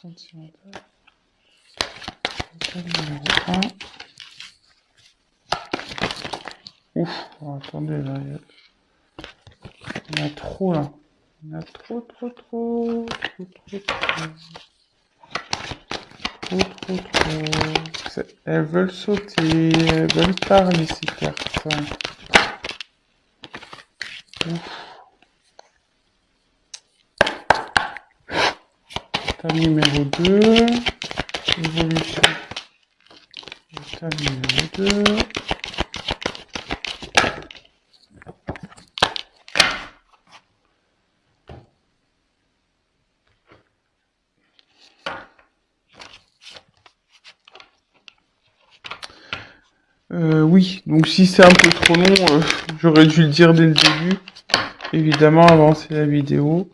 sentimental. Numéro 1. Ouf, oh, attendez, là, il y en a trop, là. Il y en a trop. Elles veulent sauter, elles veulent parler, ces cartes. Ouf. État numéro 2. Évolution. État numéro 2. Oui, donc si c'est un peu trop long, j'aurais dû le dire dès le début. Évidemment, avancer la vidéo.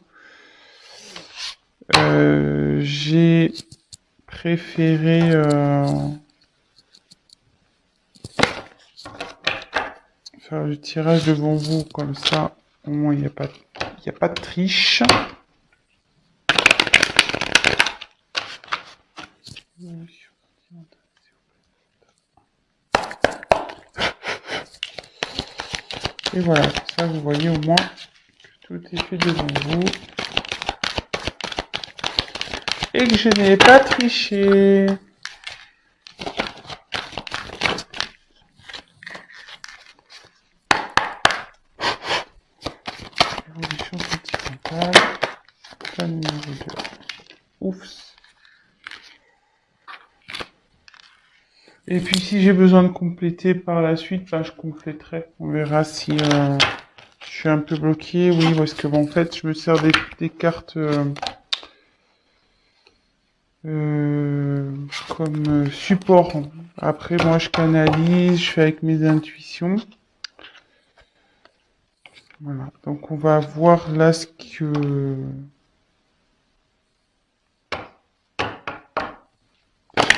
J'ai préféré faire le tirage devant vous, comme ça, au moins il n'y a pas de triche. Et voilà, comme ça vous voyez au moins que tout est fait devant vous. Et que je n'ai pas triché. Évolution sentimentale. Plan numéro 2. Ouf. Et puis si j'ai besoin de compléter par la suite, ben, je compléterai. On verra si je suis un peu bloqué. Oui, parce que bon, en fait, je me sers des cartes comme support. Après, moi, je canalise, je fais avec mes intuitions. Voilà. Donc, on va voir là ce que...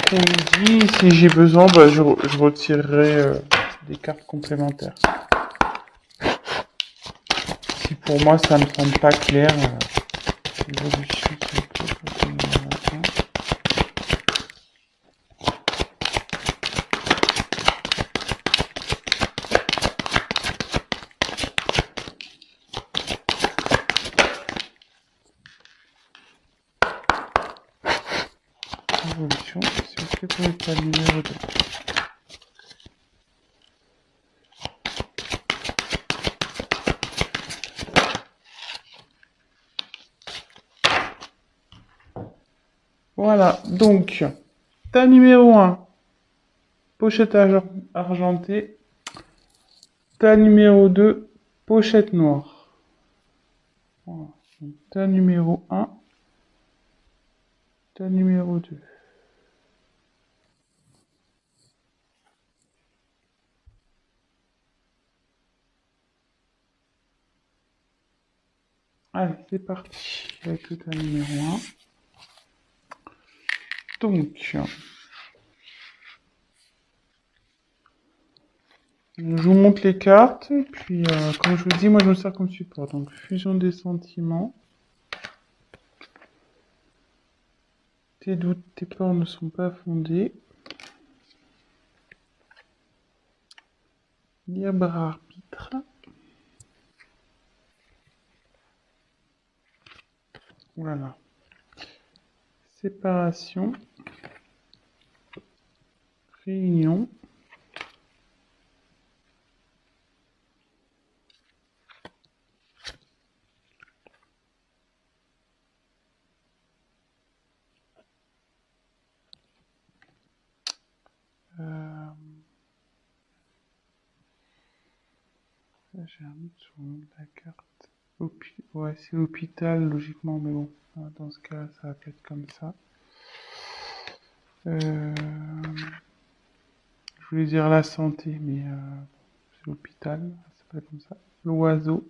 qu'on me dit. Si j'ai besoin, bah, je retirerai des cartes complémentaires. Si pour moi, ça me semble pas clair... évolution, évolution, s'il vous plaît, pour l'état numéro 2. Voilà, donc, tas numéro 1, pochette argentée. Tas numéro 2, pochette noire. Voilà. Tas numéro 1, tas numéro 2. Allez, c'est parti avec le tas numéro 1. Donc, je vous montre les cartes, et puis comme je vous dis, moi je me sers comme support. Donc, fusion des sentiments. Tes doutes, tes peurs ne sont pas fondés. Libre arbitre. Voilà. Séparation. Réunion. J'ai un doute sur le nom de la carte. Ouais, c'est hôpital, logiquement, mais bon, dans ce cas, ça va peut être comme ça. Je voulais dire la santé, mais c'est l'hôpital, ça s'appelle comme ça. L'oiseau.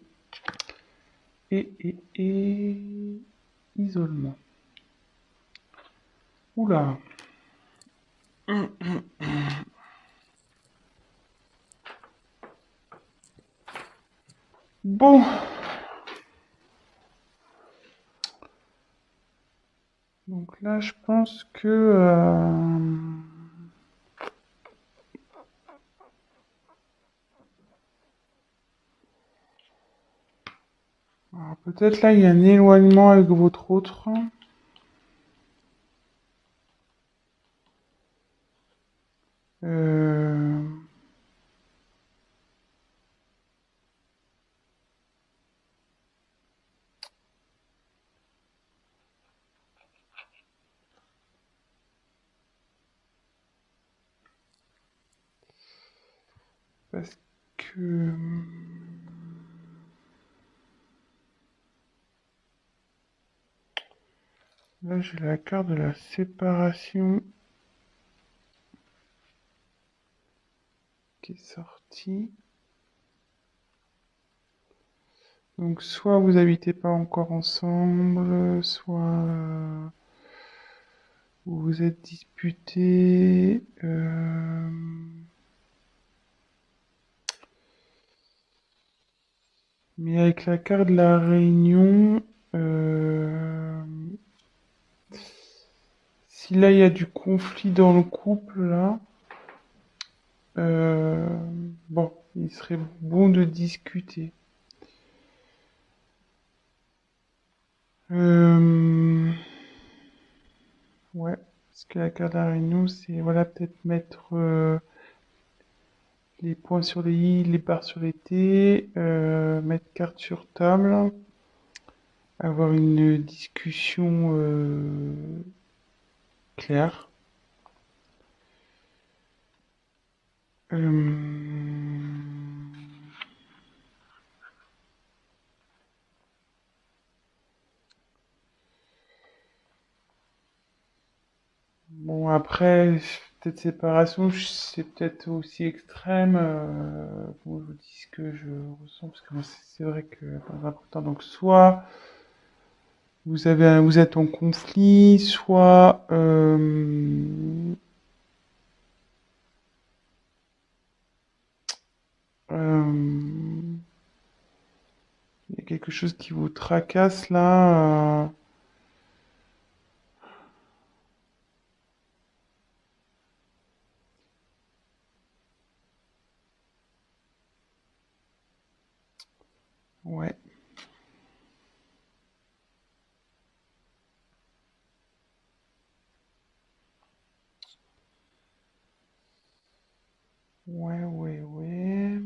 Et isolement. Oula. Bon. Donc là, je pense que... alors, peut-être là, il y a un éloignement avec votre autre. Euh, Parce que... Là, j'ai la carte de la séparation qui est sortie. Donc, soit vous habitez pas encore ensemble, soit vous vous êtes disputés. Mais avec la carte de la Réunion, euh, si là il y a du conflit dans le couple, là, euh, bon, il serait bon de discuter. Euh, ouais, parce que la carte de la Réunion, c'est voilà, peut-être mettre les points sur les i, les barres sur les t, mettre carte sur table, avoir une discussion claire. Euh, Bon, après, peut-être séparation, c'est peut-être aussi extrême. Bon, je vous dis ce que je ressens, parce que moi, c'est vrai que dans un premier temps, donc soit vous êtes en conflit, soit euh, il y a quelque chose qui vous tracasse là. Ouais, ouais.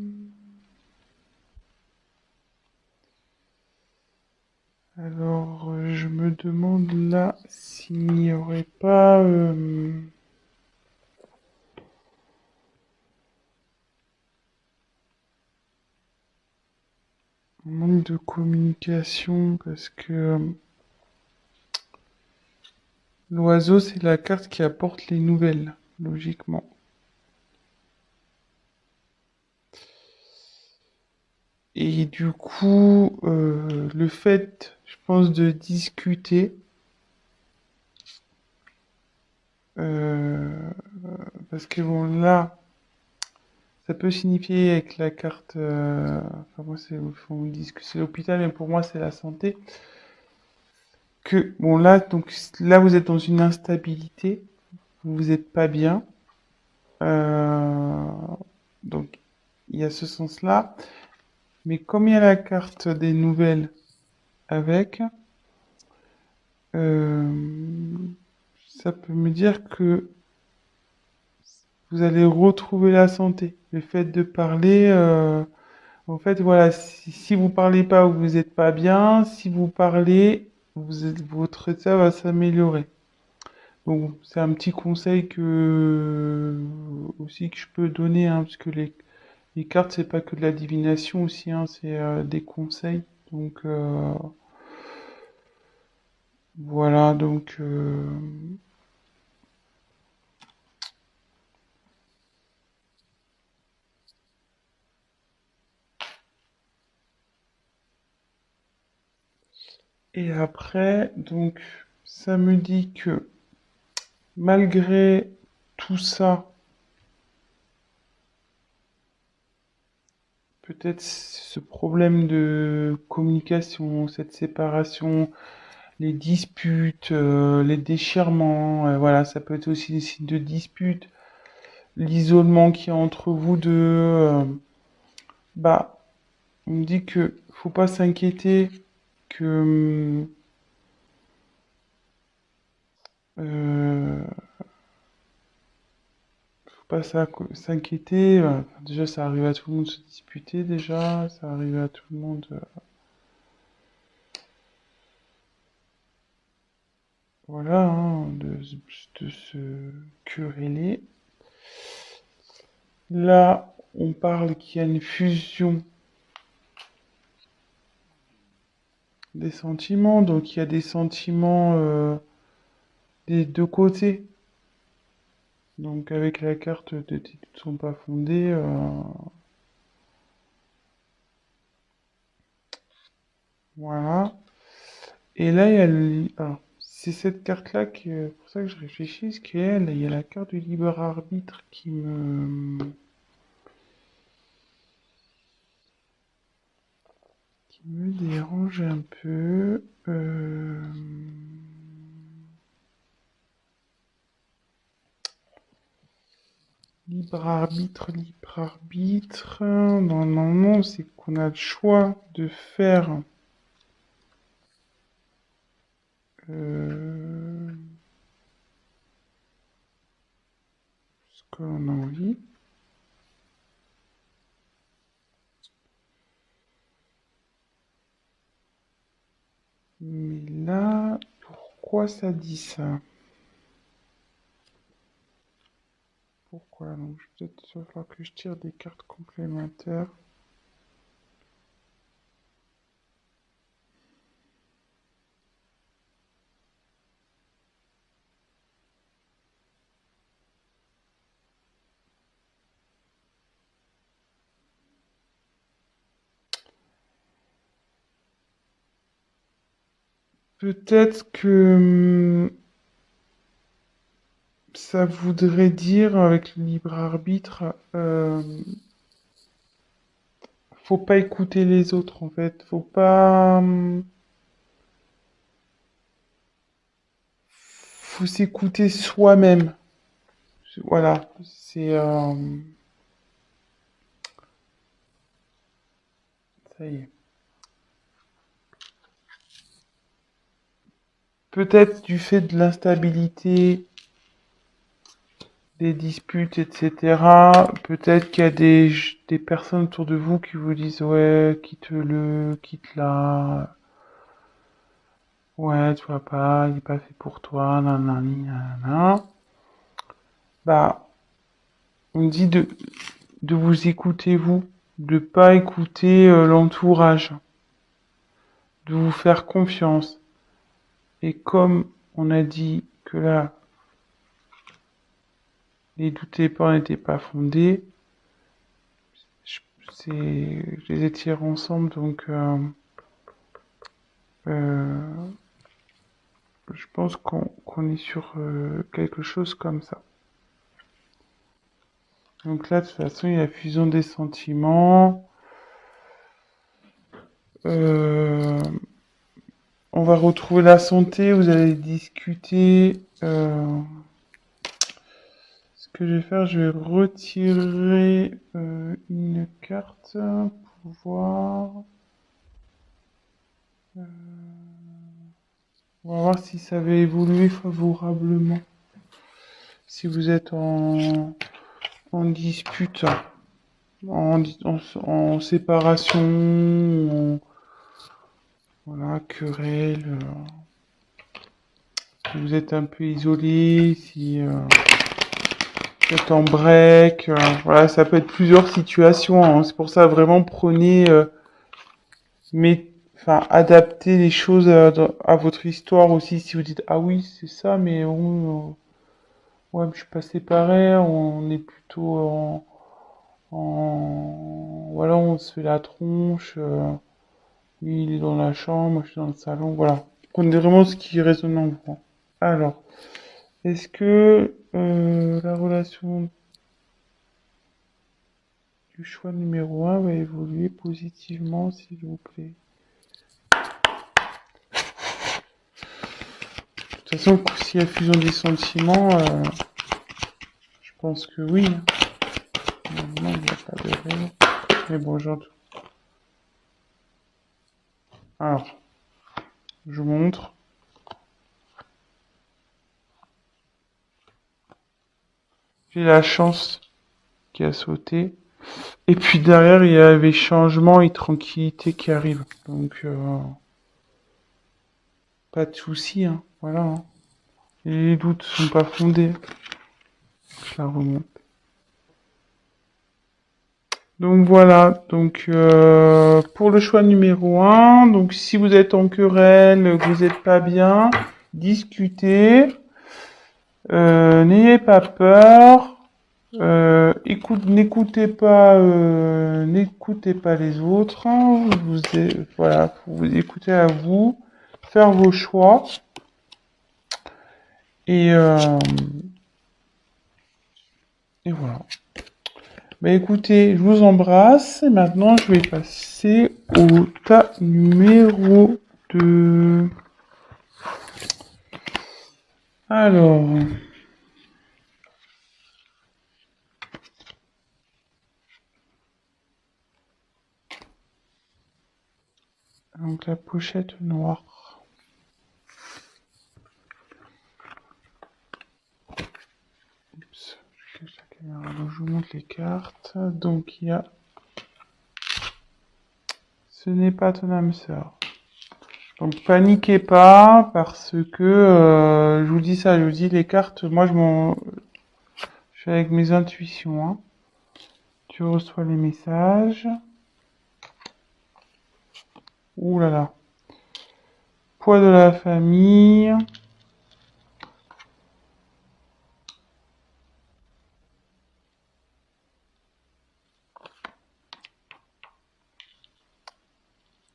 Alors, je me demande là s'il n'y aurait pas un manque de communication, parce que l'oiseau, c'est la carte qui apporte les nouvelles, logiquement. Et du coup, le fait, je pense, de discuter, euh, parce que bon, là, ça peut signifier avec la carte, enfin moi, on dit que c'est l'hôpital, mais pour moi, c'est la santé, que bon là, donc là, vous êtes dans une instabilité, vous êtes pas bien, euh, donc il y a ce sens-là. Mais comme il y a la carte des nouvelles avec, euh, ça peut me dire que vous allez retrouver la santé. Le fait de parler, en fait, voilà, si vous parlez pas ou vous n'êtes pas bien, si vous parlez, votre état va s'améliorer. Donc, c'est un petit conseil que aussi que je peux donner, hein, parce que les cartes, c'est pas que de la divination aussi, hein, c'est des conseils. Donc, voilà, donc et après, donc ça me dit que malgré tout ça, peut-être ce problème de communication, cette séparation, les disputes, les déchirements, voilà, ça peut être aussi des signes de dispute, l'isolement qu'il y a entre vous deux. Bah, on me dit que faut pas s'inquiéter, que faut pas s'inquiéter. Déjà, ça arrive à tout le monde de se disputer, déjà, ça arrive à tout le monde. Voilà, hein, de se quereller. Là, on parle qu'il y a une fusion des sentiments, donc il y a des sentiments des deux côtés. Donc avec la carte de tes doutes sont pas fondés, voilà. Et là, il y a alors, c'est cette carte-là que, pour ça que je réfléchis, parce qu'il y a la carte du libre arbitre qui me dérange un peu. Libre arbitre, libre arbitre. Normalement, c'est qu'on a le choix de faire euh, ce qu'on a envie. Mais là, pourquoi ça dit ça? Pourquoi? Donc, peut-être il va falloir que je tire des cartes complémentaires. Peut-être que ça voudrait dire, avec le libre arbitre, faut pas écouter les autres, en fait. Faut s'écouter soi-même. Voilà, ça y est. Peut-être du fait de l'instabilité, des disputes, etc. Peut-être qu'il y a des personnes autour de vous qui vous disent ouais, quitte là, ouais, tu vois pas, il est pas fait pour toi, nanani, nanana. Bah, on me dit de vous écouter vous, de pas écouter l'entourage, de vous faire confiance. Et comme on a dit que là, les doutes et peurs n'étaient pas fondés, je, je les ai tirés ensemble, donc euh, je pense qu'on est sur quelque chose comme ça. Donc là, de toute façon, il y a la fusion des sentiments. Euh, on va retrouver la santé, vous allez discuter. Ce que je vais faire, je vais retirer une carte pour voir. On va voir si ça va évoluer favorablement. Si vous êtes en dispute, en séparation, voilà, querelle, si vous êtes un peu isolé, si vous êtes en break, voilà, ça peut être plusieurs situations, hein. C'est pour ça, vraiment, prenez, mais, enfin, adaptez les choses à votre histoire aussi. Si vous dites, ah oui, c'est ça, mais ouais, je suis pas séparé, on est plutôt voilà, on se fait la tronche. Lui, il est dans la chambre, moi je suis dans le salon. Voilà. Prenez vraiment ce qui résonne en vous. Alors, est-ce que la relation du choix numéro un va évoluer positivement, s'il vous plaît? toute façon, s'il y a fusion des sentiments, je pense que oui. Non, il n'y a pas de raison. Mais bon, j'entends. Alors, je vous montre. J'ai la chance qui a sauté. Et puis derrière, il y avait changement et tranquillité qui arrivent. Donc, pas de souci, hein. Voilà, hein. Et les doutes sont pas fondés. Je la remonte. Donc voilà, donc pour le choix numéro un, donc si vous êtes en querelle, que vous n'êtes pas bien, discutez, n'ayez pas peur, n'écoutez pas les autres, hein. Voilà, faut vous écouter à vous, faire vos choix et euh, et voilà. Bah écoutez, je vous embrasse et maintenant je vais passer au tas numéro 2. Alors, donc la pochette noire. Oups, je cache la caméra. Donc, je vous montre les cartes. Donc il y a ce n'est pas ton âme sœur. Donc paniquez pas parce que je vous dis ça, je vous dis les cartes, je suis avec mes intuitions, hein. Tu reçois les messages. Ouh là là. Poids de la famille.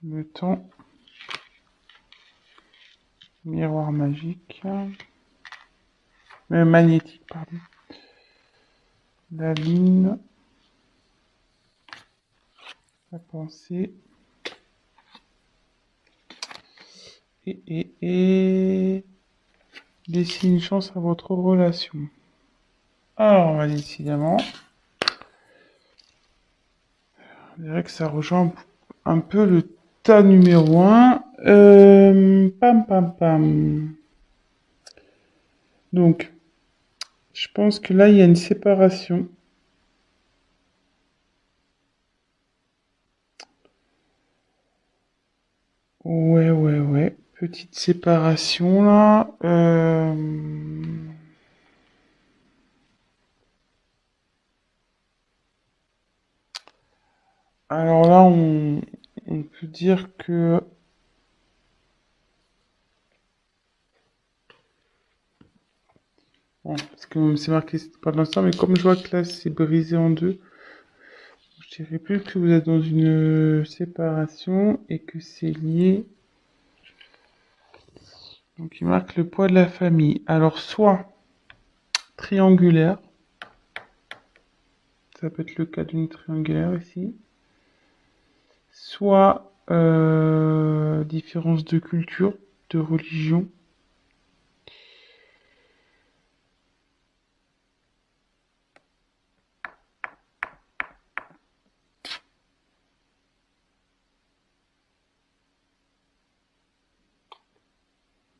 Le temps. Miroir magique. Magnétique, pardon. La lune. La pensée. Et laissez une chance à votre relation. Alors, bah, décidément, je dirais que ça rejoint un peu le tas numéro un. Pam, pam, pam. Donc, je pense que là, il y a une séparation. Ouais, ouais, ouais. Petite séparation, là. Alors là, on peut dire que... Bon, parce que c'est marqué pas de l'instant, mais comme je vois que là, c'est brisé en deux, je dirais plus que vous êtes dans une séparation et que c'est lié. Donc il marque le poids de la famille. Alors soit triangulaire, ça peut être le cas d'une triangulaire ici, soit différence de culture, de religion.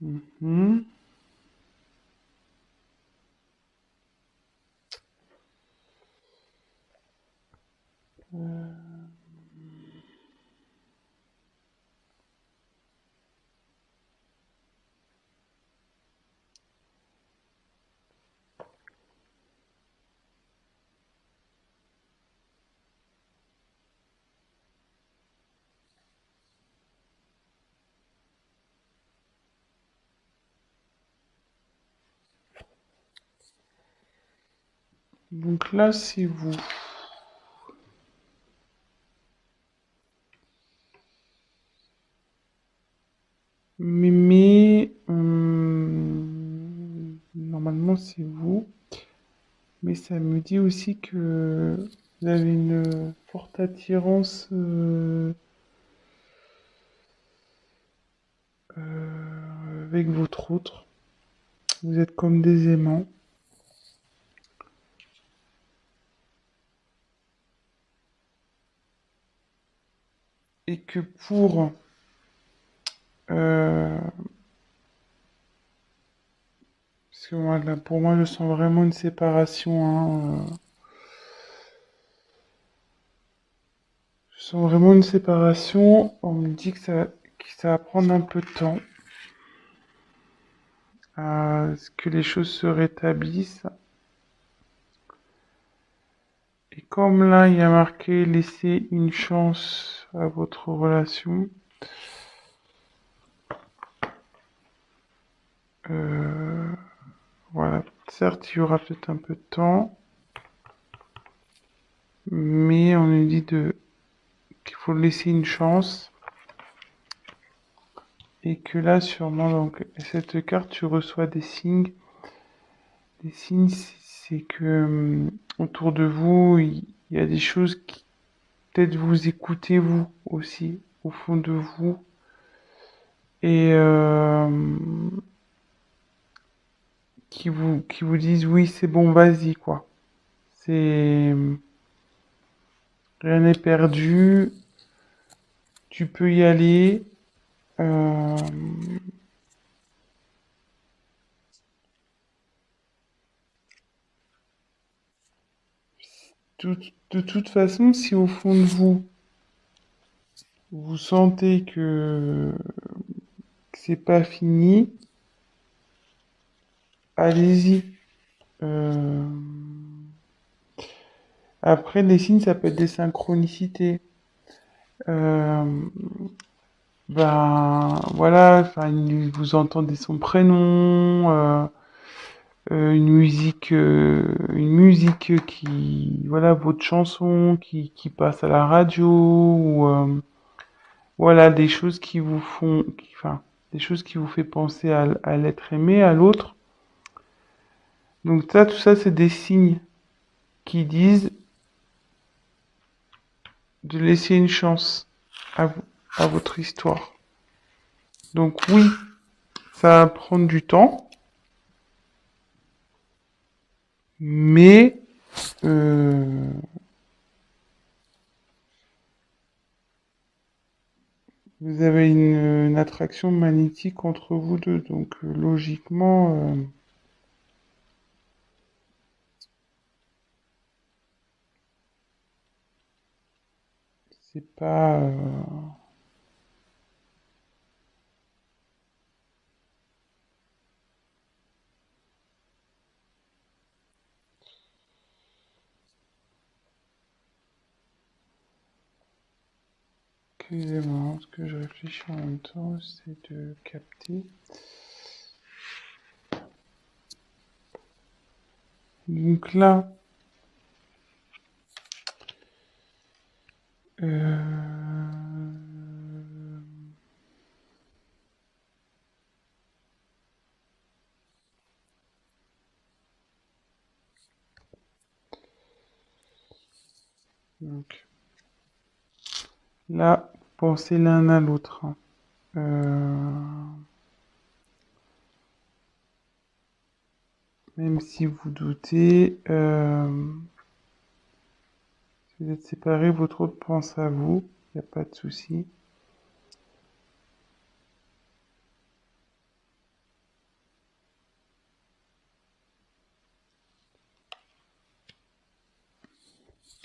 Mhm. Donc là, c'est vous. Normalement, c'est vous. Mais ça me dit aussi que vous avez une forte attirance avec votre autre. Vous êtes comme des aimants. Et que euh, parce que moi, là, pour moi, je sens vraiment une séparation, hein, je sens vraiment une séparation. On me dit que ça va prendre un peu de temps à ce que les choses se rétablissent. Et comme là, il y a marqué laisser une chance à votre relation, euh, voilà. Certes, il y aura peut-être un peu de temps, mais on nous dit qu'il faut laisser une chance. Et que là, sûrement, donc, cette carte, tu reçois des signes. Des signes, c'est que autour de vous, il y a des choses qui peut-être vous écoutez vous aussi, au fond de vous. Et qui vous disent oui, c'est bon, vas-y, quoi. C'est rien n'est perdu, tu peux y aller. Euh, de toute façon, si au fond de vous, vous sentez que c'est pas fini, allez-y. Euh, Après, les signes, ça peut être des synchronicités. Euh, Ben voilà, enfin, vous entendez son prénom, une musique qui, voilà, votre chanson qui passe à la radio, ou voilà, des choses qui vous font, enfin, des choses qui vous fait penser à l'être aimé, à l'autre. Donc ça, tout ça, c'est des signes qui disent de laisser une chance à vous, à votre histoire. Donc oui, ça va prendre du temps, mais euh, vous avez une attraction magnétique entre vous deux, donc logiquement, c'est pas. Excusez-moi, ce que je réfléchis en même temps, c'est de capter. Donc là, euh, donc là, pensez l'un à l'autre, hein. Même si vous doutez, si vous êtes séparés, votre autre pense à vous, il n'y a pas de souci.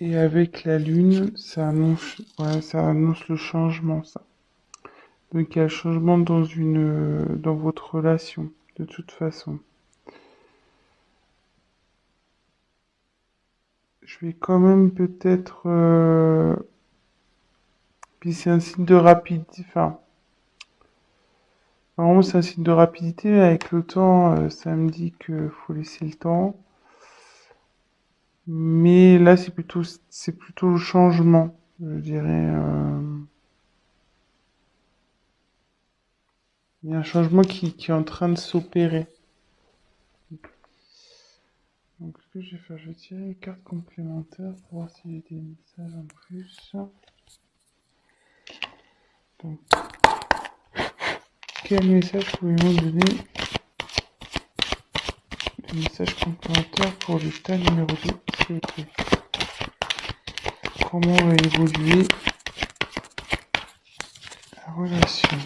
Et avec la lune, ouais, ça annonce le changement, ça. Donc il y a le changement dans votre relation, de toute façon. Je vais quand même peut-être, puis c'est un signe de rapidité, enfin, vraiment c'est un signe de rapidité, mais avec le temps, ça me dit que faut laisser le temps. Mais là, c'est plutôt le changement, je dirais. Il y a un changement qui est en train de s'opérer. Donc, ce que je vais faire, je vais tirer une carte complémentaire pour voir s'il y a des messages en plus. Donc, quel message pouvez-vous donner Message complémentaire pour le tas numéro 2, s'il vous plaît. Comment va évoluer la relation?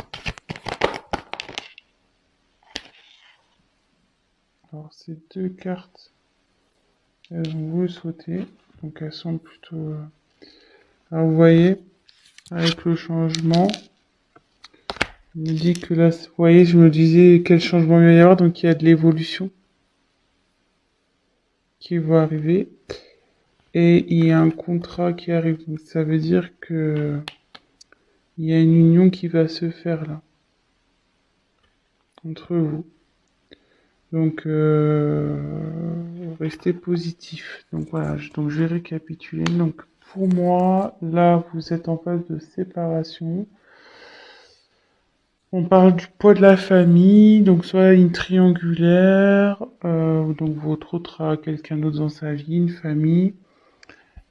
Alors, ces deux cartes, elles ont voulu sauter. Donc, elles sont plutôt... Alors, vous voyez, avec le changement, je me dis que là, vous voyez, je me disais quel changement il va y avoir. Donc, il y a de l'évolution qui va arriver. Et il y a un contrat qui arrive. Donc, ça veut dire que il y a une union qui va se faire là, entre vous. Donc, restez positif. Donc voilà, donc je vais récapituler. Donc pour moi, là, vous êtes en phase de séparation. On parle du poids de la famille, donc soit une triangulaire, donc votre autre a quelqu'un d'autre dans sa vie, une famille.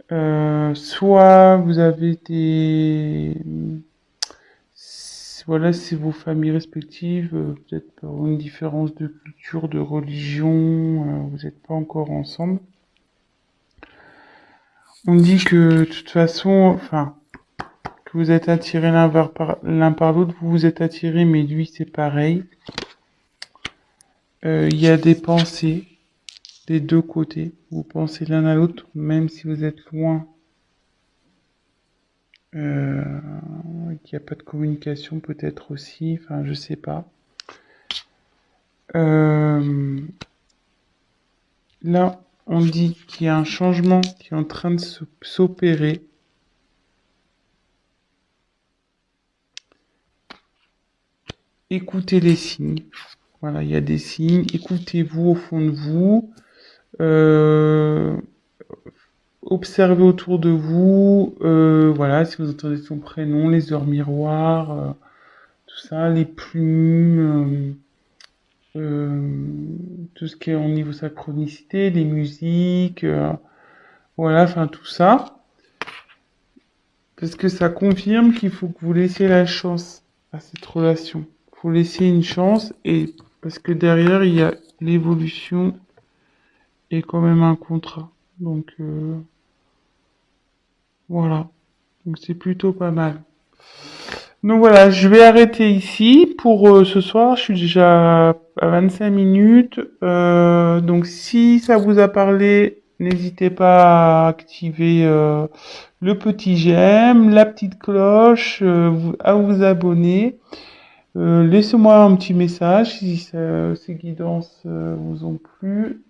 Soit vous avez des... Voilà, c'est vos familles respectives, peut-être par une différence de culture, de religion, vous n'êtes pas encore ensemble. On dit que de toute façon, enfin, que vous êtes attirés l'un par l'autre, vous vous êtes attirés, mais lui c'est pareil. Il y a des pensées des deux côtés. Vous pensez l'un à l'autre, même si vous êtes loin. Qu'il n'y a pas de communication peut-être aussi, enfin je sais pas. Là, on dit qu'il y a un changement qui est en train de s'opérer. Écoutez les signes. Voilà, il y a des signes. Écoutez-vous au fond de vous. Euh, Observez autour de vous. Voilà, si vous entendez son prénom, les heures miroirs, tout ça, les plumes, tout ce qui est au niveau synchronicité, les musiques, voilà, enfin tout ça. Parce que ça confirme qu'il faut que vous laissiez la chance à cette relation. Il faut laisser une chance et parce que derrière il y a l'évolution et quand même un contrat. Donc voilà. Donc c'est plutôt pas mal. Donc voilà, je vais arrêter ici pour ce soir. Je suis déjà à 25 minutes. Donc si ça vous a parlé, n'hésitez pas à activer le petit j'aime, la petite cloche, à vous abonner. Laissez-moi un petit message si ces guidances vous ont plu.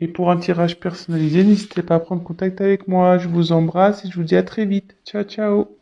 Et pour un tirage personnalisé, n'hésitez pas à prendre contact avec moi. Je vous embrasse et je vous dis à très vite. Ciao, ciao.